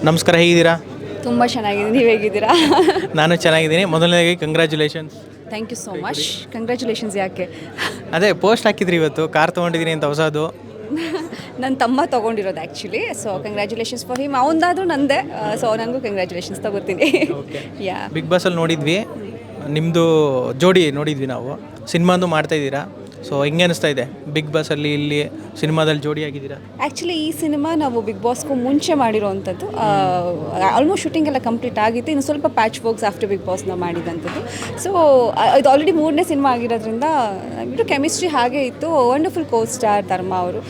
ನಮಸ್ಕಾರ, ಹೇಗಿದ್ದೀರಾ? ತುಂಬ ಚೆನ್ನಾಗಿದ್ದೀನಿ, ನೀವು ಹೇಗಿದ್ದೀರಾ? ನಾನು ಚೆನ್ನಾಗಿದ್ದೀನಿ. ಮೊದಲನೇದಾಗಿ congratulations. Thank you so much. Congratulations. ಯಾಕೆ? ಅದೇ ಪೋಸ್ಟ್ ಹಾಕಿದ್ರಿ ಇವತ್ತು, ಕಾರ್ ತೊಗೊಂಡಿದ್ದೀನಿ ಅಂತ ಹೊಸದು. ನನ್ನ ತಮ್ಮ ತೊಗೊಂಡಿರೋದು actually. So congratulations for him. ಅವನದಾದ್ರೂ ನಂದೇ. ಸೊ ನನಗೂ ಕಂಗ್ರ್ಯಾಚುಲೇಷನ್ಸ್ ತಗೋತೀನಿ. ಯಾ, ಬಿಗ್ ಬಾಸಲ್ಲಿ ನೋಡಿದ್ವಿ, ನಿಮ್ಮದು ಜೋಡಿ ನೋಡಿದ್ವಿ ನಾವು. ಸಿನಿಮಾನು ಮಾಡ್ತಾಯಿದ್ದೀರಾ, ಸೊ ಹೆಂಗೆ ಅನಿಸ್ತಾ ಇದೆ ಬಿಗ್ ಬಾಸಲ್ಲಿ ಇಲ್ಲಿ ಸಿನಿಮಾದಲ್ಲಿ ಜೋಡಿ ಆಗಿದ್ದೀರಾ? ಆ್ಯಕ್ಚುಲಿ ಈ ಸಿನಿಮಾ ನಾವು ಬಿಗ್ ಬಾಸ್ಗೂ ಮುಂಚೆ ಮಾಡಿರೋವಂಥದ್ದು. ಆಲ್ಮೋಸ್ಟ್ ಶೂಟಿಂಗ್ ಎಲ್ಲ ಕಂಪ್ಲೀಟ್ ಆಗಿತ್ತು, ಇನ್ನು ಸ್ವಲ್ಪ ಪ್ಯಾಚ್ ವರ್ಕ್ಸ್ ಆಫ್ಟರ್ ಬಿಗ್ ಬಾಸ್ನ ಮಾಡಿದಂಥದ್ದು. ಸೊ ಇದು ಆಲ್ರೆಡಿ 3ನೇ ಸಿನಿಮಾ ಆಗಿರೋದ್ರಿಂದ ಇದು ಕೆಮಿಸ್ಟ್ರಿ ಹಾಗೆ ಇತ್ತು. ವಂಡರ್ಫುಲ್ ಕೋ ಸ್ಟಾರ್ ಧರ್ಮ ಅವರು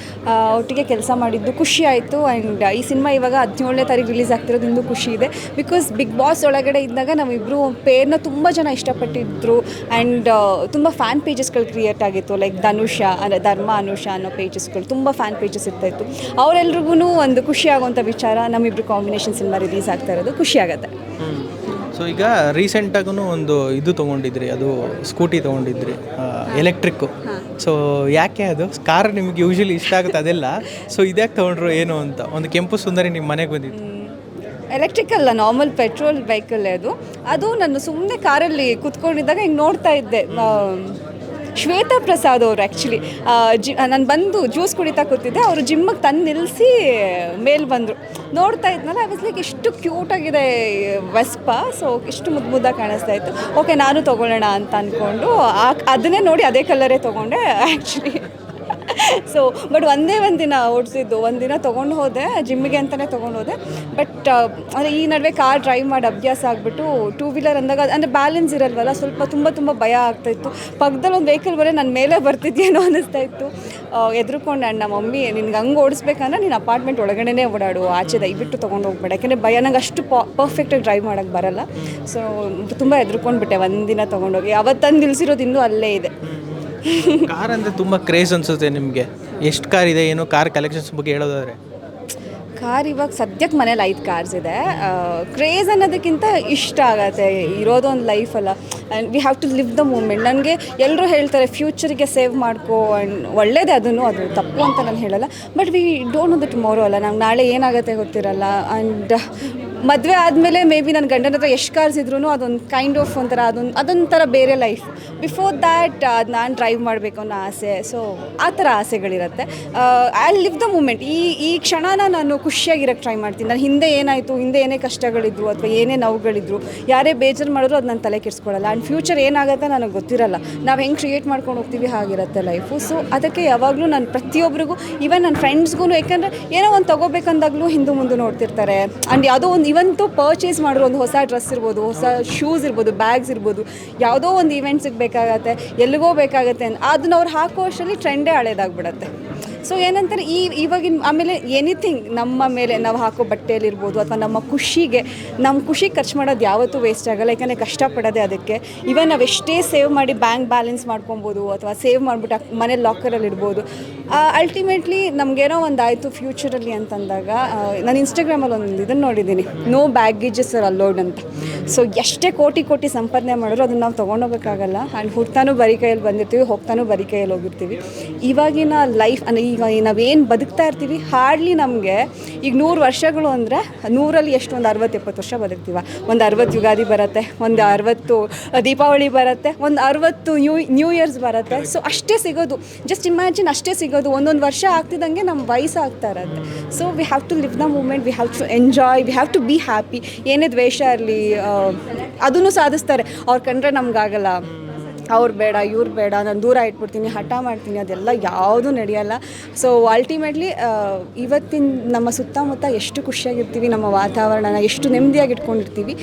ಒಟ್ಟಿಗೆ ಕೆಲಸ ಮಾಡಿದ್ದು ಖುಷಿ ಆಯಿತು. ಆ್ಯಂಡ್ ಈ ಸಿನಿಮಾ ಇವಾಗ 17ನೇ ತಾರೀಕು ರಿಲೀಸ್ ಆಗ್ತಿರೋದು ಇನ್ನೂ ಖುಷಿ ಇದೆ. ಬಿಕಾಸ್ ಬಿಗ್ ಬಾಸ್ ಒಳಗಡೆ ಇದ್ದಾಗ ನಾವಿಬ್ಬರು ಪೇರ್ನ ತುಂಬ ಜನ ಇಷ್ಟಪಟ್ಟಿದ್ರು. ಆ್ಯಂಡ್ ತುಂಬ ಫ್ಯಾನ್ ಪೇಜಸ್ಗಳು ಕ್ರಿಯೇಟ್ ಆಗಿತ್ತು. ಲೈಕ್ ಧನುಷಾ ಅಂದರೆ ಧರ್ಮ ಅನುಷಾ ಅನ್ನೋ ಪೇಜಸ್ಗಳು ತುಂಬ ಫ್ಯಾನ್ ಪೇಜಸ್ ಇರ್ತಾಯಿತ್ತು. ಅವರೆಲ್ರಿಗೂ ಒಂದು ಖುಷಿ ಆಗುವಂಥ ವಿಚಾರ, ನಮ್ಮಿಬ್ಬರು ಕಾಂಬಿನೇಷನ್ ಸಿನಿಮಾ ರಿಲೀಸ್ ಆಗ್ತಾ ಇರೋದು ಖುಷಿ ಆಗುತ್ತೆ. ಸೊ ಈಗ ರೀಸೆಂಟಾಗೂ ಒಂದು ಇದು ತೊಗೊಂಡಿದ್ರಿ, ಅದು ಸ್ಕೂಟಿ ತೊಗೊಂಡಿದ್ರಿ ಎಲೆಕ್ಟ್ರಿಕ್ಕು. ಸೊ ಯಾಕೆ ಅದು ಕಾರ್ ನಿಮ್ಗೆ ಯೂಶ್ವಲಿ ಇಷ್ಟ ಆಗುತ್ತೆ ಅದೆಲ್ಲ, ಸೊ ಇದ್ಯಾಕೆ ತೊಗೊಂಡ್ರು ಏನು ಅಂತ? ಒಂದು ಕೆಂಪು ಸುಂದರಿ ನಿಮ್ಮ ಮನೆಗೆ ಬಂದಿತ್ತು. ಎಲೆಕ್ಟ್ರಿಕ್ ಅಲ್ಲ, ನಾರ್ಮಲ್ ಪೆಟ್ರೋಲ್ ವೆಹಿಕಲ್ ಅದು. ನಾನು ಸುಮ್ಮನೆ ಕಾರಲ್ಲಿ ಕೂತ್ಕೊಂಡಿದ್ದಾಗ ಹಿಂಗೆ ನೋಡ್ತಾ ಇದ್ದೆ. ಶ್ವೇತಾ ಪ್ರಸಾದ್ ಅವರು ಆ್ಯಕ್ಚುಲಿ ನಾನು ಬಂದು ಜ್ಯೂಸ್ ಕುಡಿತಾ ಕೂತಿದ್ದೆ, ಅವರು ಜಿಮ್ಮಿಗೆ ತಂದು ನಿಲ್ಲಿಸಿ ಮೇಲೆ ಬಂದರು. ನೋಡ್ತಾ ಇದ್ನಲ್ಲ, ಐ ವಾಸ್ ಲೈಕ್ ಎಷ್ಟು ಕ್ಯೂಟಾಗಿದೆ ವೆಸ್ಪಾ. ಸೊ ಎಷ್ಟು ಮುದ್ದಾಗಿ ಕಾಣಿಸ್ತಾ ಇತ್ತು. ಓಕೆ, ನಾನು ತೊಗೊಳ್ಳೋಣ ಅಂತ ಅಂದ್ಕೊಂಡು ಅದನ್ನೇ ನೋಡಿ ಅದೇ ಕಲರೇ ತೊಗೊಂಡೆ ಆ್ಯಕ್ಚುಲಿ. ಸೊ ಬಟ್ ಒಂದೇ ದಿನ ಓಡಿಸಿದ್ದು, ಒಂದಿನ ತೊಗೊಂಡು ಹೋದೆ ಜಿಮ್ಮಿಗೆ ಅಂತಲೇ ತೊಗೊಂಡು ಹೋದೆ. ಬಟ್ ಅಂದರೆ ಈ ನಡುವೆ ಕಾರ್ ಡ್ರೈವ್ ಮಾಡಿ ಅಭ್ಯಾಸ ಆಗಿಬಿಟ್ಟು 2 ವೀಲರ್ ಅಂದಾಗ ಅಂದರೆ ಬ್ಯಾಲೆನ್ಸ್ ಇರಲ್ವಲ್ಲ, ಸ್ವಲ್ಪ ತುಂಬ ಭಯ ಆಗ್ತಾಯಿತ್ತು. ಪಕ್ಕದಲ್ಲಿ ಒಂದು ವೆಹಿಕಲ್ ಬರೋ ನನ್ನ ಮೇಲೆ ಬರ್ತಿದ್ಯೇನೋ ಅನ್ನಿಸ್ತಾ ಇತ್ತು. ಎದ್ರುಕೊಂಡೆ ನಮ್ಮ ಮಮ್ಮಿ, ನಿನ್ಗೆ ಹಂಗೆ ಓಡಿಸ್ಬೇಕಂದ್ರೆ ನೀನು ಅಪಾರ್ಟ್ಮೆಂಟ್ ಒಳಗಡೆನೇ ಓಡಾಡು, ಆಚೆ ದಯವಿಟ್ಟು ತೊಗೊಂಡು ಹೋಗ್ಬೇಡ, ಯಾಕೆಂದರೆ ಭಯ, ನಂಗೆ ಅಷ್ಟು ಪರ್ಫೆಕ್ಟಾಗಿ ಡ್ರೈವ್ ಮಾಡೋಕ್ಕೆ ಬರಲ್ಲ. ಸೊ ತುಂಬ ಎದ್ರುಕೊಂಡ್ಬಿಟ್ಟೆ ಒಂದಿನ ತೊಗೊಂಡೋಗಿ. ಅವತ್ತಂದು ನಿಲ್ಲಿಸಿರೋದು ಇನ್ನೂ ಅಲ್ಲೇ ಇದೆ. ಕಾರ್ ಅಂದರೆ ತುಂಬ ಕ್ರೇಜ್ ಅನಿಸುತ್ತೆ ನಿಮಗೆ. ಎಷ್ಟು ಕಾರ್ ಇದೆ, ಏನು ಕಾರ್ ಕಲೆಕ್ಷನ್ಸ್ ಬಗ್ಗೆ ಹೇಳೋದಾದ್ರೆ? ಕಾರ್ ಇವಾಗ ಸದ್ಯಕ್ಕೆ ಮನೇಲಿ 5 ಕಾರ್ಸ್ ಇದೆ. ಕ್ರೇಜ್ ಅನ್ನೋದಕ್ಕಿಂತ ಇಷ್ಟ ಆಗತ್ತೆ, ಇರೋದು ಒಂದು ಲೈಫಲ್ಲ. And we have to live the moment. ನನಗೆ ಎಲ್ಲರೂ ಹೇಳ್ತಾರೆ ಫ್ಯೂಚರಿಗೆ ಸೇವ್ ಮಾಡ್ಕೋ, ಆ್ಯಂಡ್ ಒಳ್ಳೇದೇ, ಅದು ತಪ್ಪು ಅಂತ ನಾನು ಹೇಳಲ್ಲ. But we don't know the tomorrow ಅಲ್ಲ, ನಾವು ನಾಳೆ ಏನಾಗುತ್ತೆ ಗೊತ್ತಿರಲ್ಲ. ಆ್ಯಂಡ್ ಮದುವೆ ಆದಮೇಲೆ ಮೇ ಬಿ ನನ್ನ ಗಂಡನ ಹತ್ರ ಎಷ್ಟು ಕಾರ್ಸ್ ಇದ್ರೂ ಅದೊಂದು ಕೈಂಡ್ ಆಫ್ ಒಂಥರ ಅದೊಂಥರ ಬೇರೆ ಲೈಫ್. ಬಿಫೋರ್ ದ್ಯಾಟ್ ಅದು ನಾನು ಡ್ರೈವ್ ಮಾಡಬೇಕು ಅನ್ನೋ ಆಸೆ. ಸೊ ಆ ಥರ ಆಸೆಗಳಿರುತ್ತೆ. I live the moment. ಈ ಕ್ಷಣನ ನಾನು ಖುಷಿಯಾಗಿರೋಕ್ಕೆ ಟ್ರೈ ಮಾಡ್ತೀನಿ. ನಾನು ಹಿಂದೆ ಏನಾಯಿತು, ಹಿಂದೆ ಏನೇ ಕಷ್ಟಗಳಿದ್ರು ಅಥವಾ ಏನೇ ನೋವುಗಳಿದ್ರು, ಯಾರೇ ಬೇಜಾರು ಮಾಡಿದ್ರು ಅದು ನಾನು ತಲೆ ಕೆಡಿಸ್ಕೊಳ್ಳಲ್ಲ. ಆ್ಯಂಡ್ ಫ್ಯೂಚರ್ ಏನಾಗುತ್ತೆ ನನಗೆ ಗೊತ್ತಿರಲ್ಲ. ನಾವು ಹೆಂಗೆ ಕ್ರಿಯೇಟ್ ಮಾಡ್ಕೊಂಡು ಹೋಗ್ತೀವಿ ಹಾಗಿರುತ್ತೆ ಲೈಫು. ಸೊ ಅದಕ್ಕೆ ಯಾವಾಗಲೂ ನಾನು ಪ್ರತಿಯೊಬ್ಬರಿಗೂ, ಈವನ್ ನನ್ನ ಫ್ರೆಂಡ್ಸ್ಗೂ, ಯಾಕಂದರೆ ಏನೋ ಒಂದು ತೊಗೋಬೇಕಂದಾಗಲೂ ಹಿಂದೆ ಮುಂದೆ ನೋಡ್ತಿರ್ತಾರೆ. ಆ್ಯಂಡ್ ಯಾವುದೋ ಒಂದು ಇವಂತೂ ಪರ್ಚೇಸ್ ಮಾಡಿರೋ ಒಂದು ಹೊಸ ಡ್ರೆಸ್ ಇರ್ಬೋದು, ಹೊಸ ಶೂಸ್ ಇರ್ಬೋದು, ಬ್ಯಾಗ್ಸ್ ಇರ್ಬೋದು, ಯಾವುದೋ ಒಂದು ಇವೆಂಟ್ಸಿಗೆ ಬೇಕಾಗತ್ತೆ, ಎಲ್ಲಿಗೋ ಬೇಕಾಗತ್ತೆ, ಅದನ್ನ ಅವ್ರು ಹಾಕೋ ಅಷ್ಟರಲ್ಲಿ ಟ್ರೆಂಡೇ ಹಳೇದಾಗ್ಬಿಡತ್ತೆ. ಸೊ ಏನಂತಾರೆ ಇವಾಗಿನ ಆಮೇಲೆ ಎನಿಥಿಂಗ್ ನಮ್ಮ ಮೇಲೆ ನಾವು ಹಾಕೋ ಬಟ್ಟೆಯಲ್ಲಿರ್ಬೋದು ಅಥವಾ ನಮ್ಮ ಖುಷಿಗೆ ಖರ್ಚು ಮಾಡೋದು ಯಾವತ್ತೂ ವೇಸ್ಟ್ ಆಗಲ್ಲ. ಯಾಕಂದರೆ ಕಷ್ಟಪಡೋದೆ ಅದಕ್ಕೆ. ಇವನ್ ನಾವು ಎಷ್ಟೇ ಸೇವ್ ಮಾಡಿ ಬ್ಯಾಂಕ್ ಬ್ಯಾಲೆನ್ಸ್ ಮಾಡ್ಕೊಬೋದು ಅಥವಾ ಸೇವ್ ಮಾಡಿಬಿಟ್ಟು ಮನೆ ಲಾಕರಲ್ಲಿ ಇಡ್ಬೋದು. ಅಲ್ಟಿಮೇಟ್ಲಿ ನಮಗೇನೋ ಒಂದು ಆಯಿತು ಫ್ಯೂಚರಲ್ಲಿ ಅಂತಂದಾಗ, ನಾನು ಇನ್ಸ್ಟಾಗ್ರಾಮಲ್ಲಿ ಒಂದು ಇದನ್ನು ನೋಡಿದ್ದೀನಿ, ನೋ ಬ್ಯಾಗೇಜಸ್ ಆರ್ ಅಲೋಡ್ ಅಂತ. ಸೊ ಎಷ್ಟೇ ಕೋಟಿ ಸಂಪಾದನೆ ಮಾಡಿದ್ರು ಅದನ್ನು ನಾವು ತೊಗೊಂಡೋಗೋಕ್ಕಾಗಲ್ಲ. ಆ್ಯಂಡ್ ಹುಡ್ತಾನೂ ಬರೀ ಕೈಯಲ್ಲಿ ಬಂದಿರ್ತೀವಿ, ಹೋಗ್ತಾನೂ ಬರೀ ಕೈಯಲ್ಲಿ ಹೋಗಿರ್ತೀವಿ. ಇವಾಗಿನ ಲೈಫ್ ಅಂದರೆ ಈಗ ನಾವೇನು ಬದುಕ್ತಾ ಇರ್ತೀವಿ, ಹಾರ್ಡ್ಲಿ ನಮಗೆ ಈಗ 100 ವರ್ಷಗಳು ಅಂದರೆ 100ರಲ್ಲಿ ಎಷ್ಟು, ಒಂದು 60-70 ವರ್ಷ ಬದುಕ್ತೀವ. ಒಂದು 60 ಯುಗಾದಿ ಬರುತ್ತೆ, ಒಂದು 60 ದೀಪಾವಳಿ ಬರುತ್ತೆ, ಒಂದು 60 ನ್ಯೂ ಇಯರ್ಸ್ ಬರುತ್ತೆ. ಸೊ ಅಷ್ಟೇ ಸಿಗೋದು. ಜಸ್ಟ್ ಇಮ್ಯಾಜಿನ್, ಅಷ್ಟೇ ಸಿಗೋದು. ಒಂದೊಂದು ವರ್ಷ ಆಗ್ತಿದ್ದಂಗೆ ನಮ್ಮ ವಯಸ್ಸು ಆಗ್ತಾ ಇರುತ್ತೆ. So we have to live the moment, we have to enjoy, we have to be happy. ಏನೇ ದ್ವೇಷ ಇರಲಿ ಅದನ್ನು ಸಾಧಿಸ್ತಾರೆ. ಅವ್ರು ಕಂಡ್ರೆ ನಮಗಾಗಲ್ಲ, ಅವ್ರು ಬೇಡ, ಇವ್ರು ಬೇಡ, ನಾನು ದೂರ ಇಟ್ಬಿಡ್ತೀನಿ, ಹಠ ಮಾಡ್ತೀನಿ, ಅದೆಲ್ಲ ಯಾವುದೂ ನಡೆಯಲ್ಲ. ಸೊ ಅಲ್ಟಿಮೇಟ್ಲಿ ಇವತ್ತಿನ ನಮ್ಮ ಸುತ್ತಮುತ್ತ ಎಷ್ಟು ಖುಷಿಯಾಗಿರ್ತೀವಿ, ನಮ್ಮ ವಾತಾವರಣನ ಎಷ್ಟು ನೆಮ್ಮದಿಯಾಗಿ ಇಟ್ಕೊಂಡಿರ್ತೀವಿ,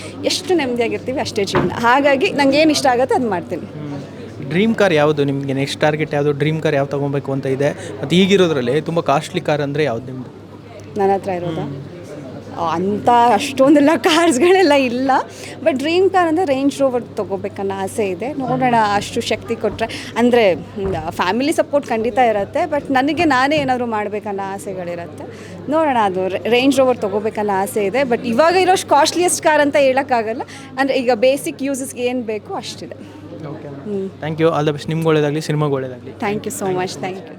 ಅಷ್ಟೇ ಜೀವನ. ಹಾಗಾಗಿ ನಂಗೆ ಏನು ಇಷ್ಟ ಆಗುತ್ತೆ ಅದು ಮಾಡ್ತೀನಿ. ಡ್ರೀಮ್ ಕಾರ್ ಯಾವುದು ನಿಮಗೆ? ನೆಕ್ಸ್ಟ್ ಟಾರ್ಗೆಟ್ ಯಾವುದು? ಡ್ರೀಮ್ ಕಾರ್ ಯಾವ್ದು ತೊಗೊಬೇಕು ಅಂತ ಇದೆ? ಮತ್ತು ಈಗಿರೋದ್ರಲ್ಲಿ ತುಂಬ ಕಾಸ್ಟ್ಲಿ ಕಾರ್ ಅಂದರೆ ಯಾವ್ದು ನಿಮ್ಮದು? ನನ್ನ ಹತ್ರ ಇರೋದಾ ಅಂತ ಅಷ್ಟೊಂದೆಲ್ಲ ಕಾರ್ಸ್ಗಳೆಲ್ಲ ಇಲ್ಲ. ಬಟ್ ಡ್ರೀಮ್ ಕಾರ್ ಅಂದರೆ ರೇಂಜ್ ರೋವರ್ ತೊಗೋಬೇಕನ್ನೋ ಆಸೆ ಇದೆ. ನೋಡೋಣ, ಅಷ್ಟು ಶಕ್ತಿ ಕೊಟ್ಟರೆ. ಅಂದರೆ ಫ್ಯಾಮಿಲಿ ಸಪೋರ್ಟ್ ಖಂಡಿತ ಇರುತ್ತೆ, ಬಟ್ ನನಗೆ ನಾನೇ ಏನಾದರೂ ಮಾಡಬೇಕನ್ನೋ ಆಸೆಗಳಿರುತ್ತೆ. ನೋಡೋಣ, ಅದು ರೇಂಜ್ ರೋವರ್ ತೊಗೋಬೇಕನ್ನೋ ಆಸೆ ಇದೆ. ಬಟ್ ಇವಾಗ ಇರೋಷ್ಟು ಕಾಸ್ಟ್ಲಿಯೆಸ್ಟ್ ಕಾರ್ ಅಂತ ಹೇಳೋಕ್ಕಾಗಲ್ಲ. ಅಂದರೆ ಈಗ ಬೇಸಿಕ್ ಯೂಸಸ್ಗೆ ಏನು ಬೇಕು ಅಷ್ಟಿದೆ. Okay, thank you. All the best. ನಿಮ್ಗೆ ಒಳ್ಳೆಯದಾಗಲಿ, ಸಿನಿಮಾಗೆ ಒಳ್ಳೆಯದಾಗಲಿ. Thank you so much. Thank you.